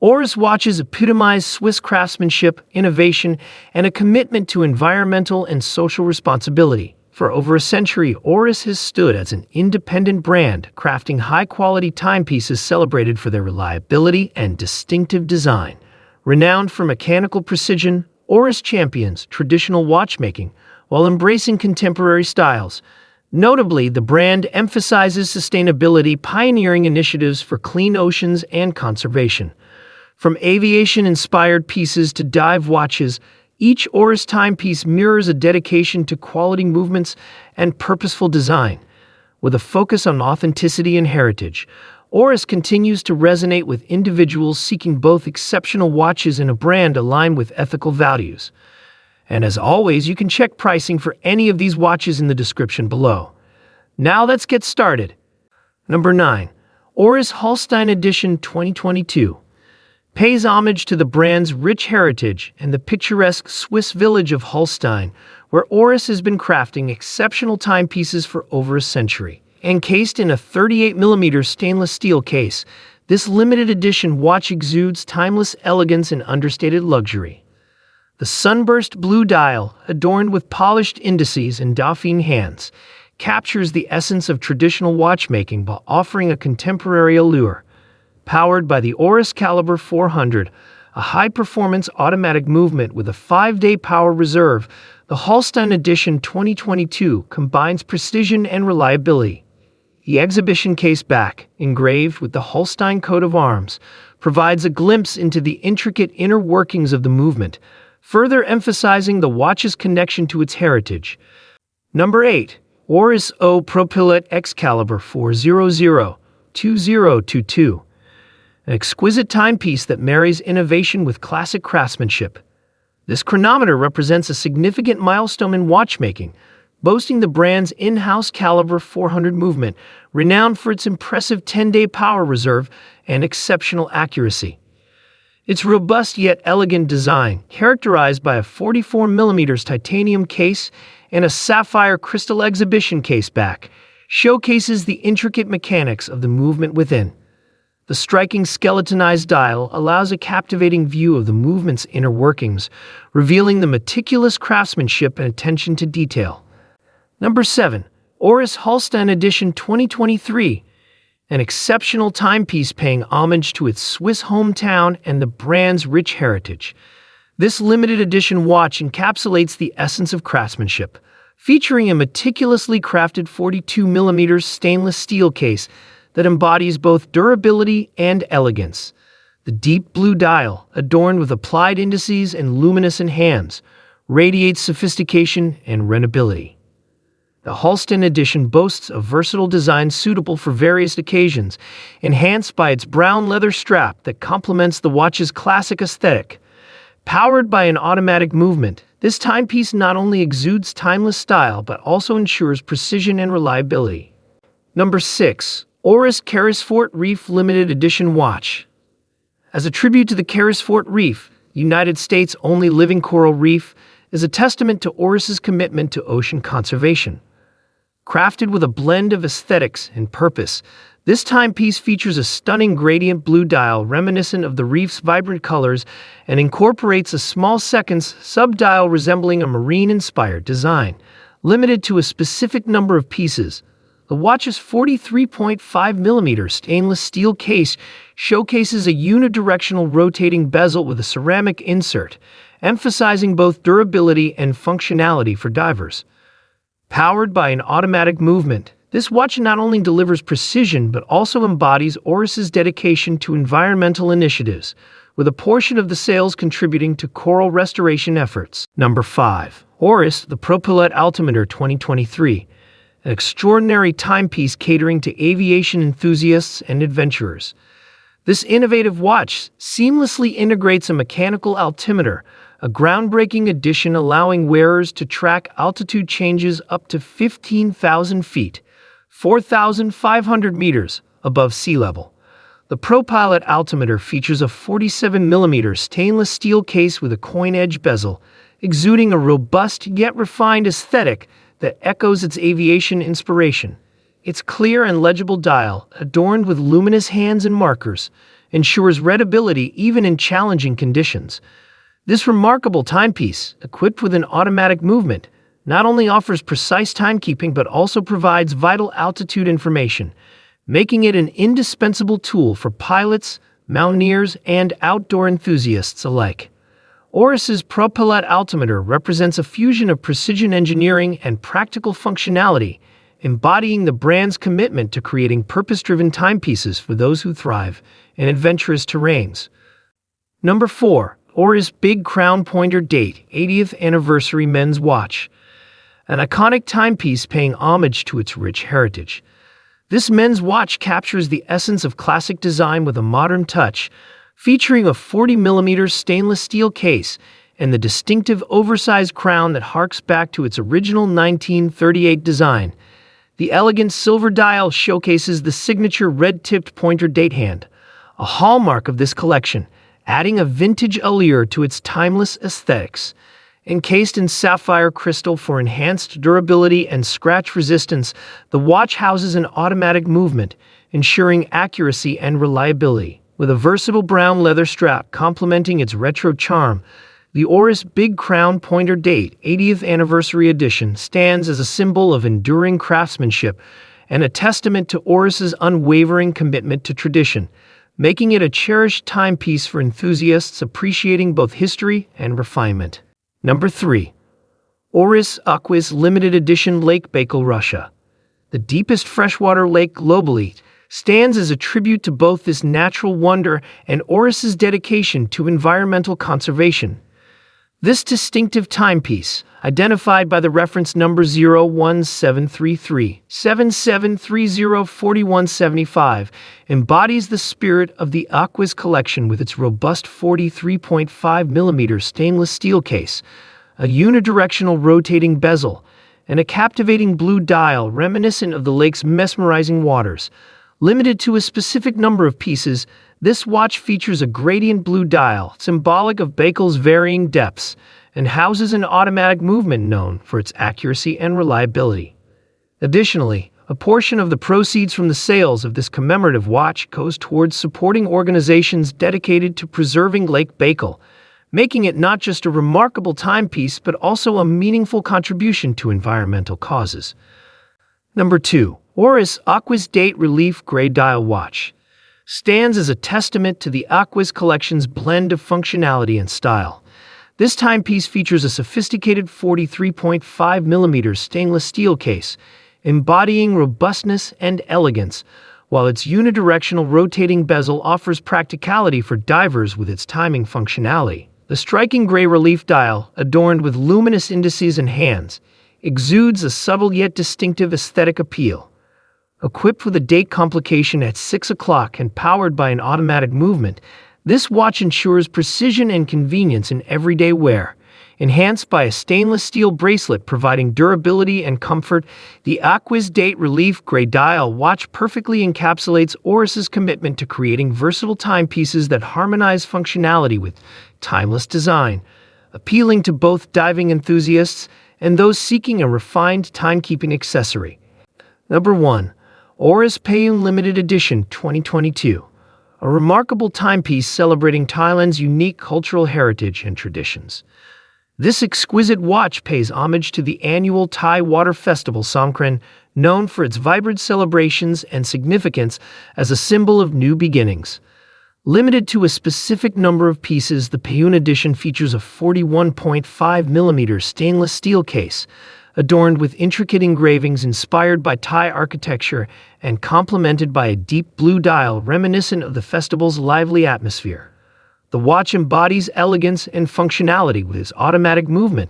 Oris watches epitomize Swiss craftsmanship, innovation, and a commitment to environmental and social responsibility. For over a century, Oris has stood as an independent brand, crafting high-quality timepieces celebrated for their reliability and distinctive design. Renowned for mechanical precision, Oris champions traditional watchmaking while embracing contemporary styles. Notably, the brand emphasizes sustainability, pioneering initiatives for clean oceans and conservation. From aviation-inspired pieces to dive watches, each Oris timepiece mirrors a dedication to quality movements and purposeful design. With a focus on authenticity and heritage, Oris continues to resonate with individuals seeking both exceptional watches and a brand aligned with ethical values. And as always, you can check pricing for any of these watches in the description below. Now let's get started. Number 9. Oris Hölstein Edition 2022 pays homage to the brand's rich heritage and the picturesque Swiss village of Hölstein, where Oris has been crafting exceptional timepieces for over a century. Encased in a 38mm stainless steel case, this limited edition watch exudes timeless elegance and understated luxury. The sunburst blue dial, adorned with polished indices and Dauphine hands, captures the essence of traditional watchmaking while offering a contemporary allure. Powered by the Oris Calibre 400, a high-performance automatic movement with a 5-day power reserve, the Hölstein Edition 2022 combines precision and reliability. The exhibition case back, engraved with the Hölstein coat of arms, provides a glimpse into the intricate inner workings of the movement, further emphasizing the watch's connection to its heritage. Number 8. Oris ProPilot X Calibre 400-2022. An exquisite timepiece that marries innovation with classic craftsmanship. This chronometer represents a significant milestone in watchmaking, boasting the brand's in-house Calibre 400 movement, renowned for its impressive 10-day power reserve and exceptional accuracy. Its robust yet elegant design, characterized by a 44mm titanium case and a sapphire crystal exhibition case back, showcases the intricate mechanics of the movement within. The striking skeletonized dial allows a captivating view of the movement's inner workings, revealing the meticulous craftsmanship and attention to detail. Number 7. Oris Hölstein Edition 2023. An exceptional timepiece paying homage to its Swiss hometown and the brand's rich heritage. This limited edition watch encapsulates the essence of craftsmanship, featuring a meticulously crafted 42mm stainless steel case that embodies both durability and elegance. The deep blue dial, adorned with applied indices and luminescent hands, radiates sophistication and readability. The Hölstein Edition boasts a versatile design suitable for various occasions, enhanced by its brown leather strap that complements the watch's classic aesthetic. Powered by an automatic movement, this timepiece not only exudes timeless style but also ensures precision and reliability. Number 6. Oris Carysfort Reef Limited Edition Watch. As a tribute to the Carysfort Reef, United States' only living coral reef, is a testament to Oris's commitment to ocean conservation. Crafted with a blend of aesthetics and purpose, this timepiece features a stunning gradient blue dial reminiscent of the reef's vibrant colors and incorporates a small seconds sub-dial resembling a marine-inspired design. Limited to a specific number of pieces, the watch's 43.5mm stainless steel case showcases a unidirectional rotating bezel with a ceramic insert, emphasizing both durability and functionality for divers. Powered by an automatic movement, this watch not only delivers precision but also embodies Oris's dedication to environmental initiatives, with a portion of the sales contributing to coral restoration efforts. Number 5. Oris, the ProPilot Altimeter 2023. An extraordinary timepiece catering to aviation enthusiasts and adventurers. This innovative watch seamlessly integrates a mechanical altimeter, a groundbreaking addition allowing wearers to track altitude changes up to 15,000 feet, 4,500 meters above sea level. The ProPilot altimeter features a 47mm stainless steel case with a coin-edge bezel, exuding a robust yet refined aesthetic that echoes its aviation inspiration. Its clear and legible dial, adorned with luminous hands and markers, ensures readability even in challenging conditions. This remarkable timepiece, equipped with an automatic movement, not only offers precise timekeeping but also provides vital altitude information, making it an indispensable tool for pilots, mountaineers, and outdoor enthusiasts alike. Oris's ProPilot altimeter represents a fusion of precision engineering and practical functionality, embodying the brand's commitment to creating purpose-driven timepieces for those who thrive in adventurous terrains. Number 4. Oris Big Crown Pointer Date 80th Anniversary Men's Watch. An iconic timepiece paying homage to its rich heritage. This men's watch captures the essence of classic design with a modern touch, featuring a 40mm stainless steel case and the distinctive oversized crown that harks back to its original 1938 design. The elegant silver dial showcases the signature red-tipped pointer date hand, a hallmark of this collection, adding a vintage allure to its timeless aesthetics. Encased in sapphire crystal for enhanced durability and scratch resistance, the watch houses an automatic movement, ensuring accuracy and reliability. With a versatile brown leather strap complementing its retro charm, the Oris Big Crown Pointer Date 80th Anniversary Edition stands as a symbol of enduring craftsmanship and a testament to Oris's unwavering commitment to tradition, making it a cherished timepiece for enthusiasts appreciating both history and refinement. Number 3. Oris Aquis Limited Edition Lake Baikal, Russia. The deepest freshwater lake globally, stands as a tribute to both this natural wonder and Oris's dedication to environmental conservation. This distinctive timepiece, identified by the reference number 01733-7730-4175, embodies the spirit of the Aquis collection with its robust 43.5mm stainless steel case, a unidirectional rotating bezel, and a captivating blue dial reminiscent of the lake's mesmerizing waters. Limited to a specific number of pieces, this watch features a gradient blue dial, symbolic of Baikal's varying depths, and houses an automatic movement known for its accuracy and reliability. Additionally, a portion of the proceeds from the sales of this commemorative watch goes towards supporting organizations dedicated to preserving Lake Baikal, making it not just a remarkable timepiece but also a meaningful contribution to environmental causes. Number 2. Oris Aquis Date Relief Gray Dial Watch stands as a testament to the Aquis collection's blend of functionality and style. This timepiece features a sophisticated 43.5mm stainless steel case, embodying robustness and elegance, while its unidirectional rotating bezel offers practicality for divers with its timing functionality. The striking gray relief dial, adorned with luminous indices and hands, exudes a subtle yet distinctive aesthetic appeal. Equipped with a date complication at 6 o'clock and powered by an automatic movement, this watch ensures precision and convenience in everyday wear. Enhanced by a stainless steel bracelet providing durability and comfort, the Aquis Date Relief Gray Dial watch perfectly encapsulates Oris's commitment to creating versatile timepieces that harmonize functionality with timeless design, appealing to both diving enthusiasts and those seeking a refined timekeeping accessory. Number 1. Oris Payoon Limited Edition 2022. A remarkable timepiece celebrating Thailand's unique cultural heritage and traditions. This exquisite watch pays homage to the annual Thai water festival Songkran, known for its vibrant celebrations and significance as a symbol of new beginnings. Limited to a specific number of pieces, the Payoon edition features a 41.5mm stainless steel case, adorned with intricate engravings inspired by Thai architecture and complemented by a deep blue dial reminiscent of the festival's lively atmosphere. The watch embodies elegance and functionality with its automatic movement,